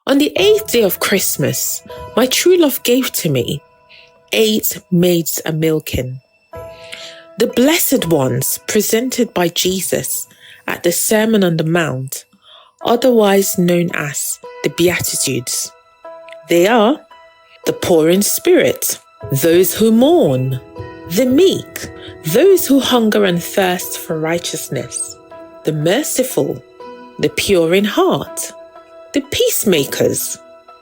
On the 8th day of Christmas, my true love gave to me 8 maids a milking. The blessed ones presented by Jesus at the Sermon on the Mount, otherwise known as the Beatitudes. They are the poor in spirit, those who mourn, the meek, those who hunger and thirst for righteousness, the merciful, the pure in heart, the peacemakers,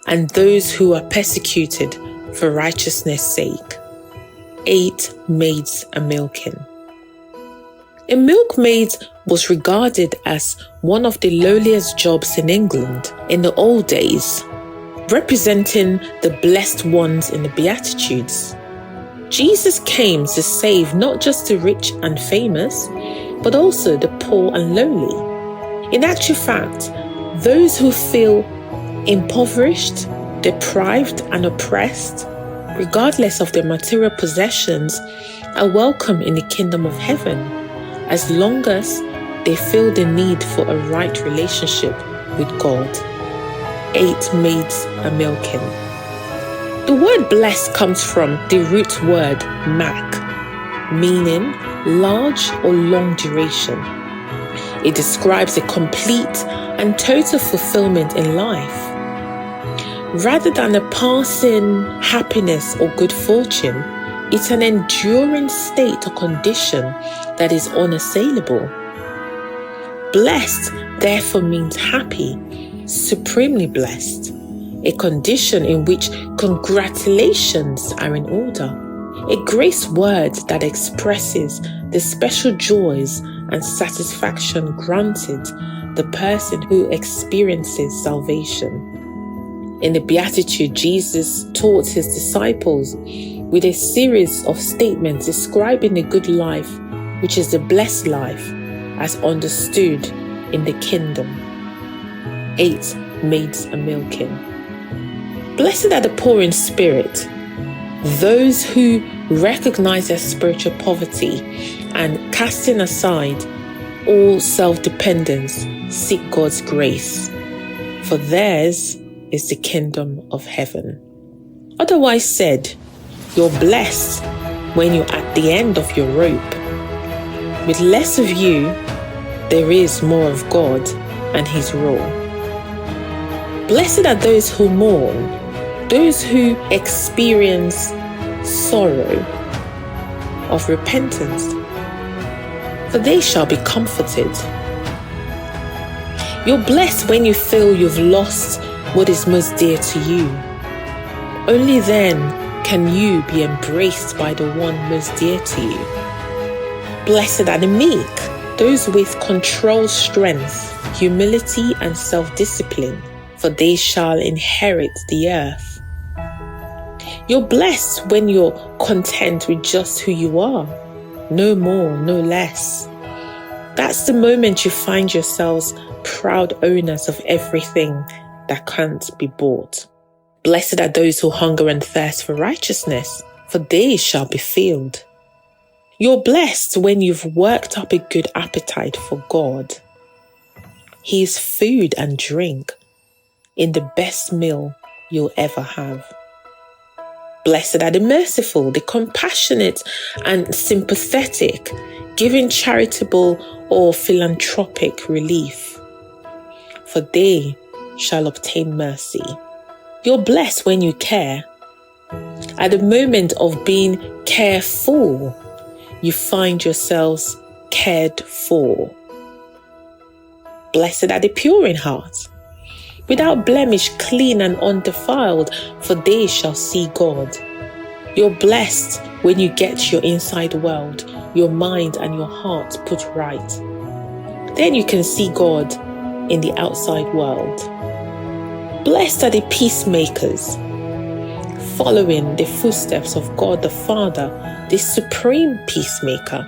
and those who are persecuted for righteousness' sake. 8 maids a milking. A milkmaid was regarded as one of the lowliest jobs in England in the old days, representing the blessed ones in the Beatitudes. Jesus came to save not just the rich and famous, but also the poor and lowly. In actual fact, those who feel impoverished, deprived, and oppressed, regardless of their material possessions, are welcome in the kingdom of heaven, as long as they feel the need for a right relationship with God. 8 maids a milking. The word blessed comes from the root word mak, meaning large or long duration. It describes a complete and total fulfillment in life. Rather than a passing happiness or good fortune, it's an enduring state or condition that is unassailable. Blessed, therefore, means happy, supremely blessed, a condition in which congratulations are in order, a grace word that expresses the special joys and satisfaction granted the person who experiences salvation. In the Beatitude, Jesus taught his disciples with a series of statements describing the good life, which is the blessed life, as understood in the kingdom. 8 maids a milking. Blessed are the poor in spirit, those who recognize their spiritual poverty and, casting aside all self-dependence, seek God's grace, for theirs is the kingdom of heaven. Otherwise said, you're blessed when you're at the end of your rope. With less of you, there is more of God and his rule. Blessed are those who mourn, those who experience sorrow of repentance, for they shall be comforted. You're blessed when you feel you've lost what is most dear to you. Only then can you be embraced by the one most dear to you. Blessed are the meek, those with controlled strength, humility, and self-discipline, for they shall inherit the earth. You're blessed when you're content with just who you are, no more, no less. That's the moment you find yourselves proud owners of everything that can't be bought. Blessed are those who hunger and thirst for righteousness, for they shall be filled. You're blessed when you've worked up a good appetite for God. He is food and drink in the best meal you'll ever have. Blessed are the merciful, the compassionate and sympathetic, giving charitable or philanthropic relief, for they shall obtain mercy. You're blessed when you care. At the moment of being careful, you find yourselves cared for. Blessed are the pure in heart, without blemish, clean and undefiled, for they shall see God. You're blessed when you get your inside world, your mind and your heart put right. Then you can see God in the outside world. Blessed are the peacemakers, following the footsteps of God the Father, the supreme peacemaker,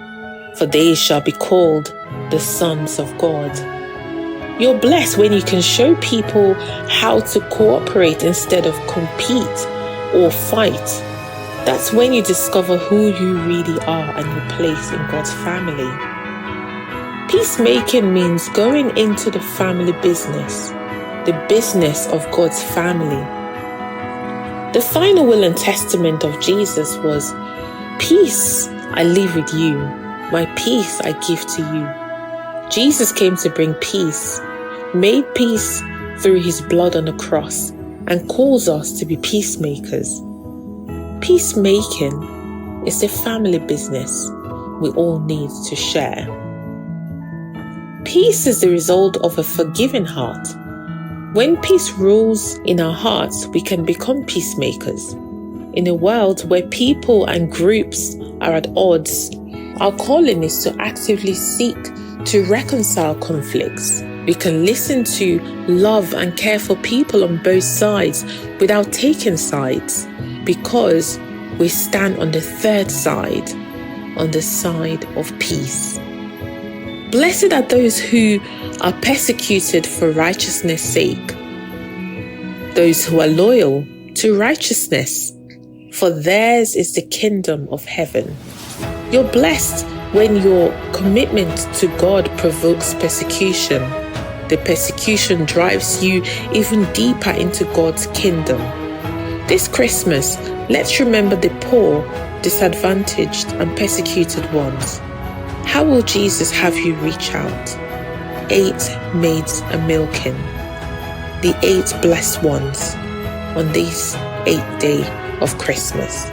for they shall be called the sons of God. You're blessed when you can show people how to cooperate instead of compete or fight. That's when you discover who you really are and your place in God's family. Peacemaking means going into the family business, the business of God's family. The final will and testament of Jesus was, "Peace I leave with you, my peace I give to you." Jesus came to bring peace, made peace through his blood on the cross, and calls us to be peacemakers. Peacemaking is the family business we all need to share. Peace is the result of a forgiving heart. When peace rules in our hearts, we can become peacemakers. In a world where people and groups are at odds, our calling is to actively seek to reconcile conflicts. We can listen to, love and care for people on both sides without taking sides, because we stand on the third side, on the side of peace. Blessed are those who are persecuted for righteousness' sake, those who are loyal to righteousness, for theirs is the kingdom of heaven. You're blessed when your commitment to God provokes persecution. The persecution drives you even deeper into God's kingdom. This Christmas, let's remember the poor, disadvantaged, and persecuted ones. How will Jesus have you reach out? 8 maids a milking, the 8 blessed ones on this 8th day of Christmas.